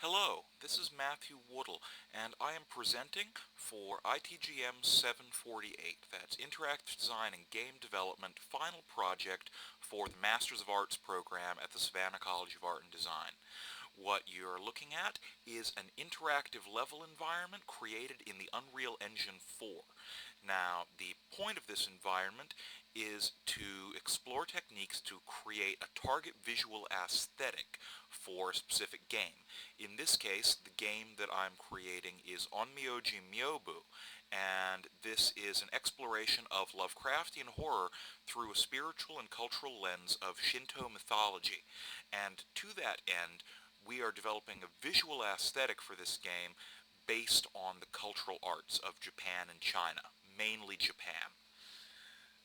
Hello, this is Matthew Woodle, and I am presenting for ITGM 748. That's Interactive Design and Game Development Final Project for the Masters of Arts program at the Savannah College of Art and Design. What you're looking at is an interactive level environment created in the Unreal Engine 4. Now, the point of this environment is to explore techniques to create a target visual aesthetic for a specific game. In this case, the game that I'm creating is Onmyoji Myoubu, and this is an exploration of Lovecraftian horror through a spiritual and cultural lens of Shinto mythology. And to that end, we are developing a visual aesthetic for this game based on the cultural arts of Japan and China, mainly Japan.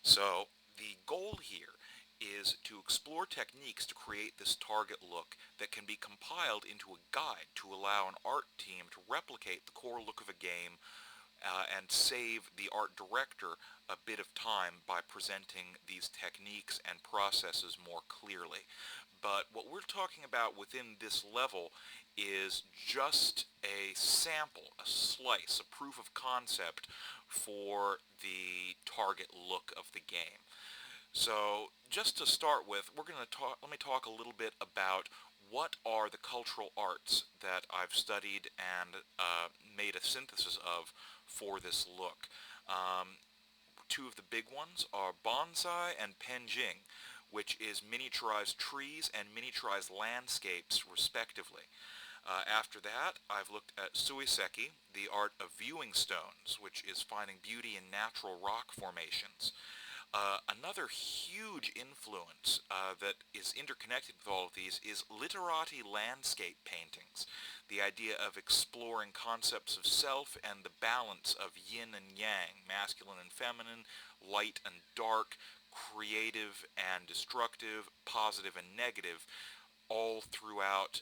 So the goal here is to explore techniques to create this target look that can be compiled into a guide to allow an art team to replicate the core look of a game and save the art director a bit of time by presenting these techniques and processes more clearly. But what we're talking about within this level is just a sample, a slice, a proof of concept for the target look of the game. So just to start with, let me talk a little bit about what are the cultural arts that I've studied and made a synthesis of for this look. Um, Two of the big ones are bonsai and penjing, which is miniaturized trees and miniaturized landscapes respectively. After that, I've looked at suiseki, the art of viewing stones, which is finding beauty in natural rock formations. Another huge influence that is interconnected with all of these is literati landscape paintings, the idea of exploring concepts of self and the balance of yin and yang, masculine and feminine, light and dark, creative and destructive, positive and negative, all throughout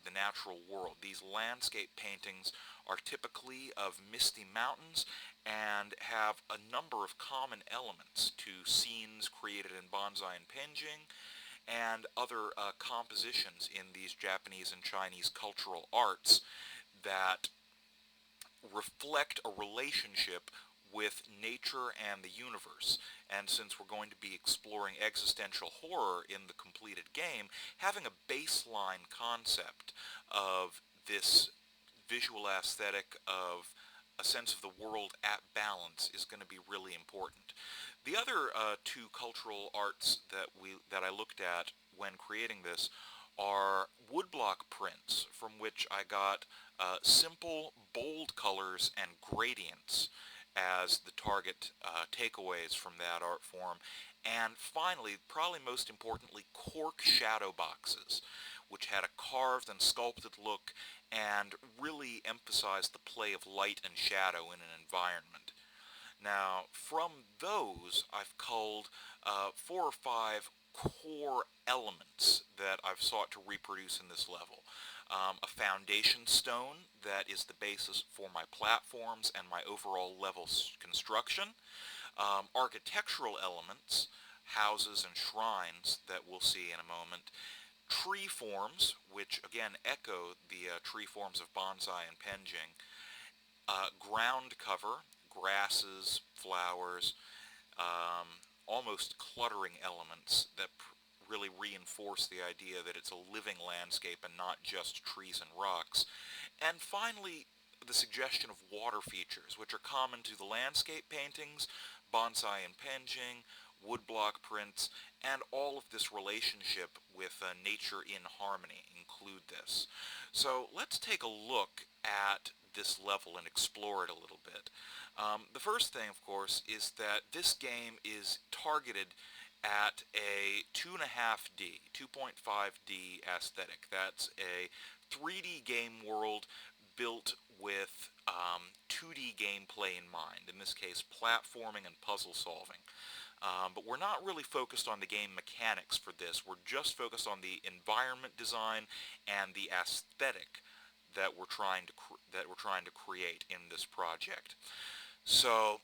the natural world. These landscape paintings are typically of misty mountains and have a number of common elements to scenes created in bonsai and penjing and other compositions in these Japanese and Chinese cultural arts that reflect a relationship with nature and the universe. And since we're going to be exploring existential horror in the completed game, having a baseline concept of this visual aesthetic of a sense of the world at balance is going to be really important. The other two cultural arts that I looked at when creating this are woodblock prints, from which I got simple, bold colors and gradients as the target takeaways from that art form. And finally, probably most importantly, cork shadow boxes, which had a carved and sculpted look and really emphasized the play of light and shadow in an environment. Now, from those, I've culled 4 or 5 core elements that I've sought to reproduce in this level. A foundation stone that is the basis for my platforms and my overall level construction. Architectural elements, houses and shrines that we'll see in a moment. Tree forms, which again echo the tree forms of bonsai and penjing. Ground cover, grasses, flowers, almost cluttering elements that really reinforce the idea that it's a living landscape and not just trees and rocks. And finally, the suggestion of water features, which are common to the landscape paintings, bonsai and penjing, woodblock prints, and all of this relationship with nature in harmony include this. So let's take a look at this level and explore it a little bit. The first thing, of course, is that this game is targeted at a 2.5D, 2.5D aesthetic. That's a 3D game world built with 2D gameplay in mind, in this case platforming and puzzle solving. But we're not really focused on the game mechanics for this. We're just focused on the environment design and the aesthetic that we're trying to create in this project. So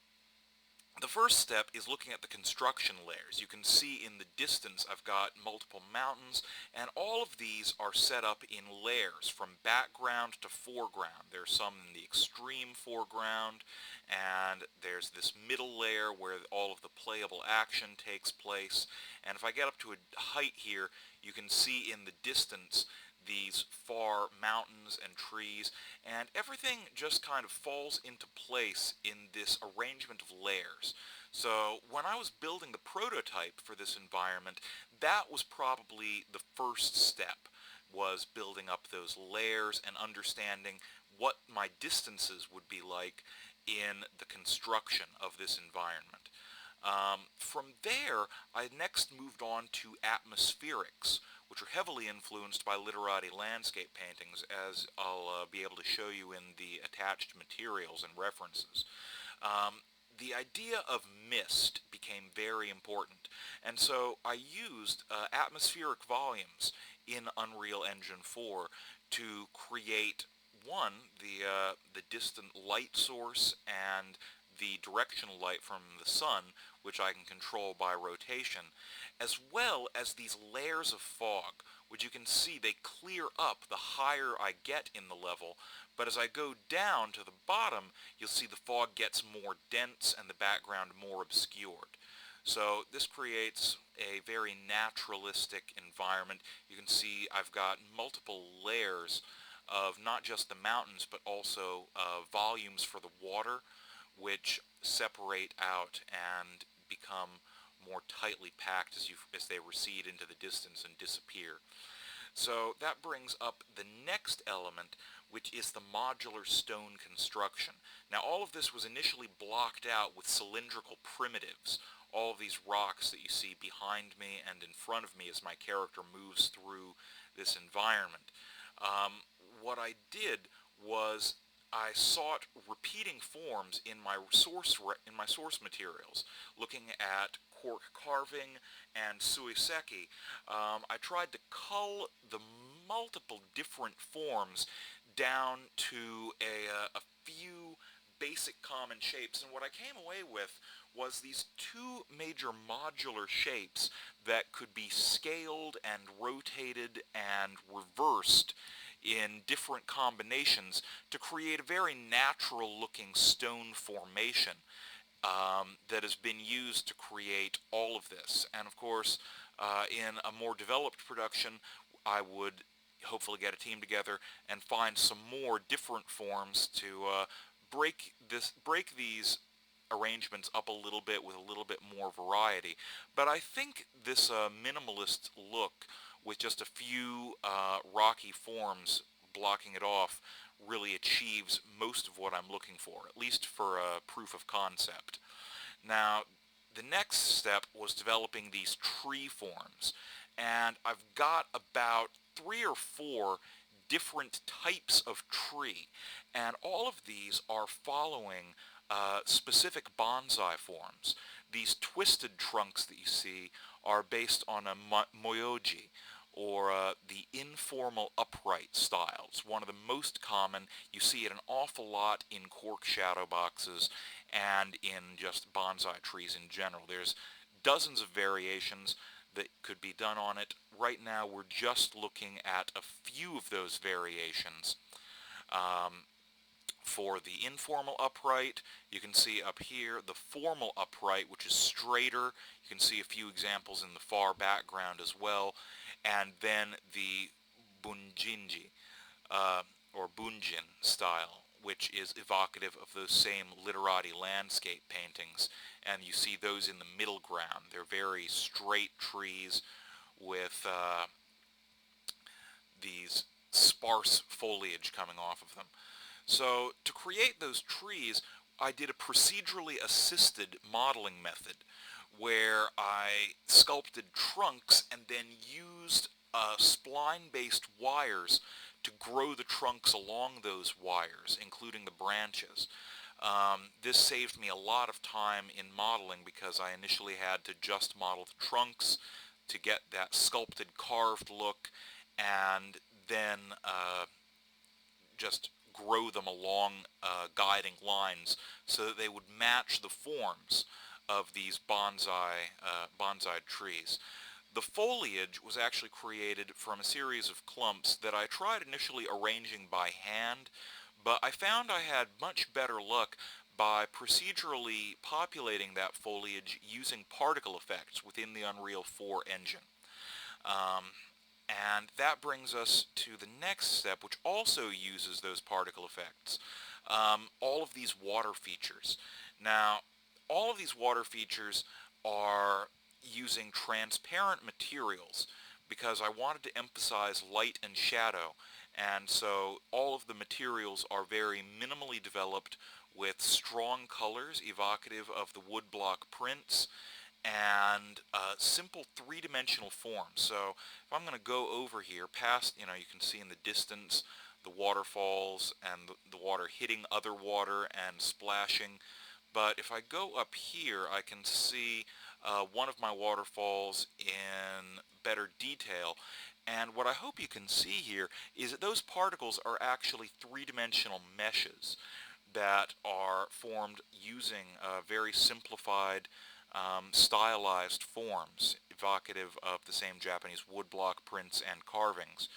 The first step is looking at the construction layers. You can see in the distance I've got multiple mountains, and all of these are set up in layers from background to foreground. There's some in the extreme foreground, and there's this middle layer where all of the playable action takes place. And if I get up to a height here, you can see in the distance these far mountains and trees, and everything just kind of falls into place in this arrangement of layers. So when I was building the prototype for this environment, that was probably the first step, was building up those layers and understanding what my distances would be like in the construction of this environment. From there, I next moved on to atmospherics, which are heavily influenced by literati landscape paintings, as I'll be able to show you in the attached materials and references. Um, the idea of mist became very important, and so I used atmospheric volumes in Unreal Engine 4 to create one, the distant light source and the directional light from the sun, which I can control by rotation, as well as these layers of fog, which you can see they clear up the higher I get in the level, but as I go down to the bottom, you'll see the fog gets more dense and the background more obscured. So this creates a very naturalistic environment. You can see I've got multiple layers of not just the mountains, but also volumes for the water, which separate out and become more tightly packed as they recede into the distance and disappear. So that brings up the next element, which is the modular stone construction. Now all of this was initially blocked out with cylindrical primitives, all of these rocks that you see behind me and in front of me as my character moves through this environment. What I did was I sought repeating forms in my source materials, looking at cork carving and suiseki. I tried to cull the multiple different forms down to a few basic common shapes, and what I came away with was these two major modular shapes that could be scaled and rotated and reversed in different combinations to create a very natural looking stone formation that has been used to create all of this. And of course, in a more developed production, I would hopefully get a team together and find some more different forms to break these arrangements up a little bit with a little bit more variety. But I think this minimalist look with just a few rocky forms blocking it off really achieves most of what I'm looking for, at least for a proof of concept. Now, the next step was developing these tree forms, and I've got about 3 or 4 different types of tree, and all of these are following specific bonsai forms. These twisted trunks that you see are based on a Myoubu, or the informal upright style. It's one of the most common. You see it an awful lot in cork shadow boxes and in just bonsai trees in general. There's dozens of variations that could be done on it. Right now we're just looking at a few of those variations. For the informal upright, you can see up here the formal upright, which is straighter. You can see a few examples in the far background as well. And then the bunjinji, or bunjin style, which is evocative of those same literati landscape paintings. And you see those in the middle ground. They're very straight trees with these sparse foliage coming off of them. So to create those trees, I did a procedurally assisted modeling method where I sculpted trunks and then used spline-based wires to grow the trunks along those wires, including the branches. This saved me a lot of time in modeling because I initially had to just model the trunks to get that sculpted carved look, and then just grow them along guiding lines so that they would match the forms of these bonsai trees. The foliage was actually created from a series of clumps that I tried initially arranging by hand, but I found I had much better luck by procedurally populating that foliage using particle effects within the Unreal 4 engine. Um, and that brings us to the next step, which also uses those particle effects. All of these water features. Now, all of these water features are using transparent materials because I wanted to emphasize light and shadow, and so all of the materials are very minimally developed with strong colors evocative of the woodblock prints and simple three-dimensional forms. So if I'm going to go over here past, you can see in the distance the waterfalls and the water hitting other water and splashing. But if I go up here, I can see one of my waterfalls in better detail. And what I hope you can see here is that those particles are actually three-dimensional meshes that are formed using very simplified stylized forms evocative of the same Japanese woodblock prints and carvings.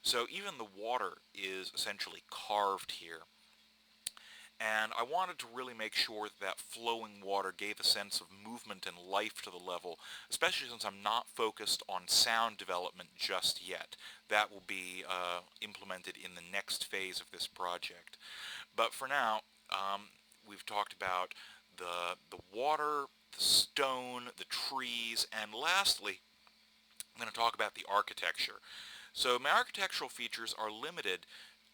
So even the water is essentially carved here. And I wanted to really make sure that flowing water gave a sense of movement and life to the level, especially since I'm not focused on sound development just yet. That will be implemented in the next phase of this project. But for now, we've talked about the water, the stone, the trees, and lastly, I'm going to talk about the architecture. So my architectural features are limited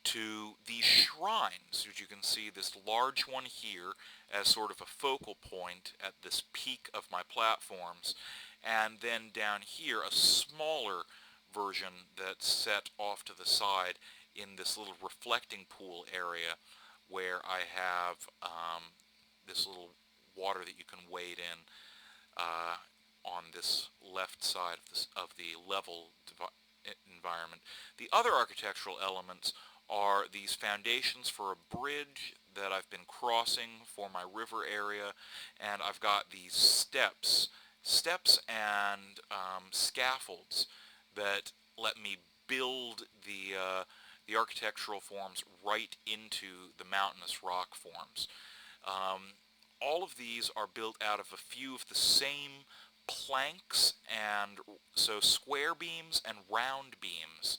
to these shrines, which you can see this large one here as sort of a focal point at this peak of my platforms, and then down here a smaller version that's set off to the side in this little reflecting pool area where I have this little water that you can wade in on this left side of the level environment. The other architectural elements are these foundations for a bridge that I've been crossing for my river area, and I've got these steps and scaffolds that let me build the architectural forms right into the mountainous rock forms. All of these are built out of a few of the same planks, and so square beams and round beams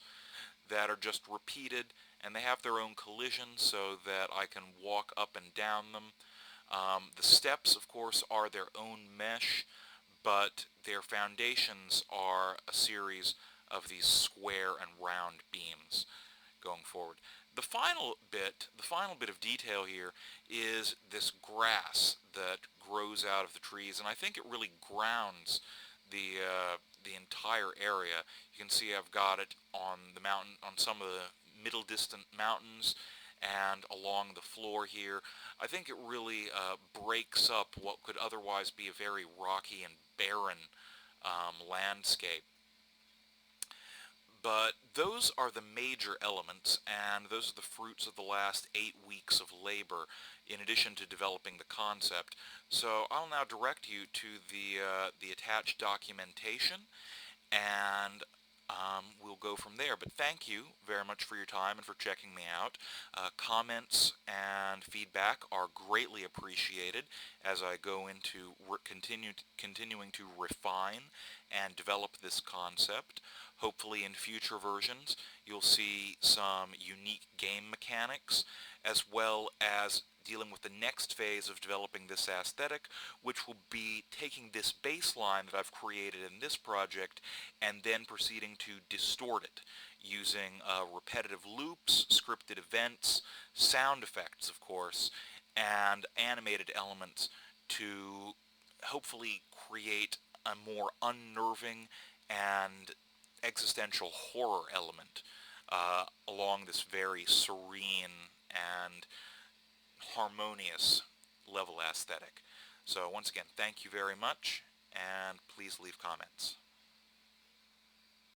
that are just repeated, and they have their own collisions so that I can walk up and down them. The steps, of course, are their own mesh, but their foundations are a series of these square and round beams going forward. The final bit of detail here is this grass that grows out of the trees, and I think it really grounds the entire area. You can see I've got it on the mountain, on some of the middle distant mountains, and along the floor here. I think it really breaks up what could otherwise be a very rocky and barren landscape. But those are the major elements, and those are the fruits of the last 8 weeks of labor, in addition to developing the concept. So I'll now direct you to the attached documentation, and we'll go from there. But thank you very much for your time and for checking me out. Comments and feedback are greatly appreciated as I go into continuing to refine and develop this concept. Hopefully in future versions you'll see some unique game mechanics, as well as dealing with the next phase of developing this aesthetic, which will be taking this baseline that I've created in this project and then proceeding to distort it using repetitive loops, scripted events, sound effects, of course, and animated elements to hopefully create a more unnerving and existential horror element along this very serene and harmonious level aesthetic. So once again, thank you very much, and please leave comments.